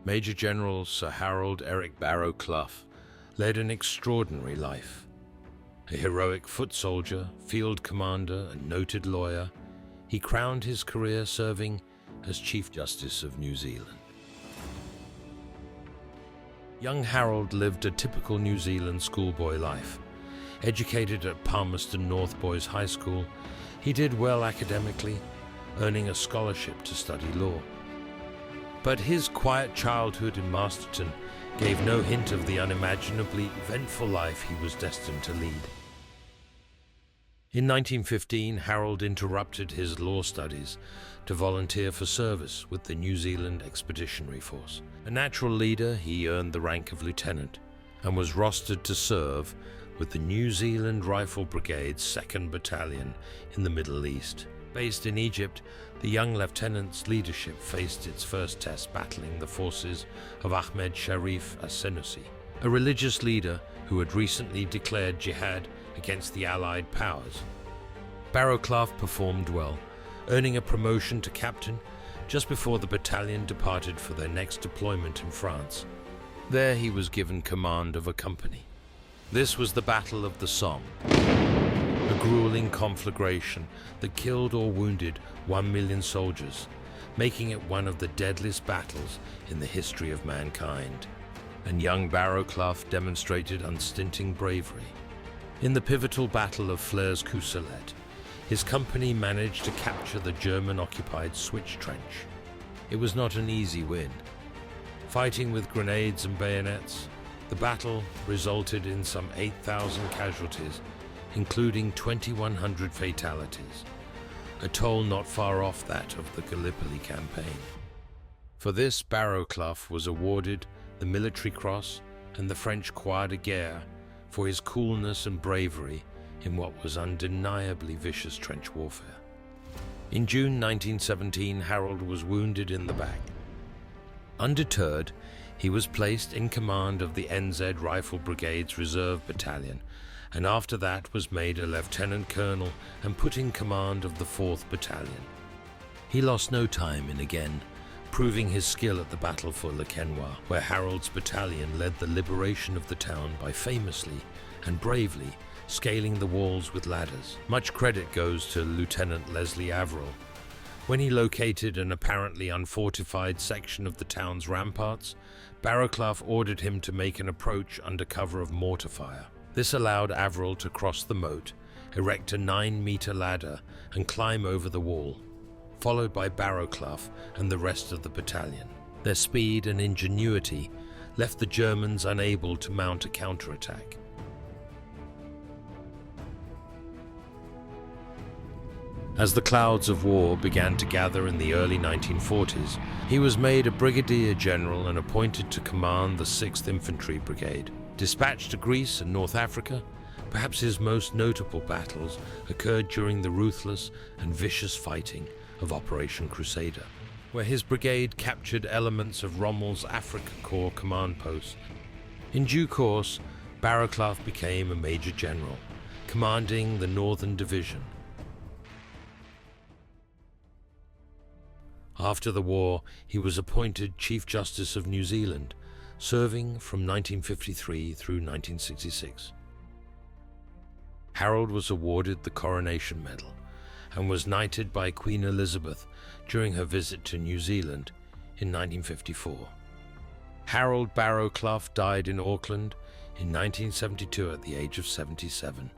Major General Sir Harold Eric Barrowclough led an extraordinary life. A heroic foot soldier, field commander, and noted lawyer, he crowned his career serving as Chief Justice of New Zealand. Young Harold lived a typical New Zealand schoolboy life. Educated at Palmerston North Boys High School, he did well academically, earning a scholarship to study law. But his quiet childhood in Masterton gave no hint of the unimaginably eventful life he was destined to lead. In 1915, Harold interrupted his law studies to volunteer for service with the New Zealand Expeditionary Force. A natural leader, he earned the rank of lieutenant and was rostered to serve with the New Zealand Rifle Brigade's 2nd Battalion in the Middle East. Based in Egypt, the young lieutenant's leadership faced its first test battling the forces of Ahmed Sharif as-Senussi, a religious leader who had recently declared jihad against the Allied powers. Barrowclough performed well, earning a promotion to captain just before the battalion departed for their next deployment in France. There he was given command of a company. This was the Battle of the Somme, a grueling conflagration that killed or wounded 1 million soldiers, making it one of the deadliest battles in the history of mankind. And young Barrowclough demonstrated unstinting bravery. In the pivotal Battle of Flers-Cousselet, his company managed to capture the German-occupied Switch Trench. It was not an easy win. Fighting with grenades and bayonets, the battle resulted in some 8,000 casualties, including 2,100 fatalities, a toll not far off that of the Gallipoli campaign. For this, Barrowclough was awarded the Military Cross and the French Croix de Guerre for his coolness and bravery in what was undeniably vicious trench warfare. In June 1917, Harold was wounded in the back. Undeterred, he was placed in command of the ANZAC Rifle Brigade's Reserve Battalion, and after that was made a lieutenant colonel and put in command of the 4th Battalion. He lost no time in again proving his skill at the Battle for Le Quesnoy, where Harold's battalion led the liberation of the town by famously and bravely scaling the walls with ladders. Much credit goes to Lieutenant Leslie Averill. When he located an apparently unfortified section of the town's ramparts, Barrowclough ordered him to make an approach under cover of mortar fire. This allowed Averill to cross the moat, erect a 9-meter ladder, and climb over the wall, followed by Barrowclough and the rest of the battalion. Their speed and ingenuity left the Germans unable to mount a counterattack. As the clouds of war began to gather in the early 1940s, he was made a brigadier general and appointed to command the 6th Infantry Brigade. Dispatched to Greece and North Africa, perhaps his most notable battles occurred during the ruthless and vicious fighting of Operation Crusader, where his brigade captured elements of Rommel's Africa Corps command post. In due course, Barrowclough became a major general, commanding the Northern Division. After the war, he was appointed Chief Justice of New Zealand, serving from 1953 through 1966. Harold was awarded the Coronation Medal and was knighted by Queen Elizabeth during her visit to New Zealand in 1954. Harold Barrowclough died in Auckland in 1972 at the age of 77.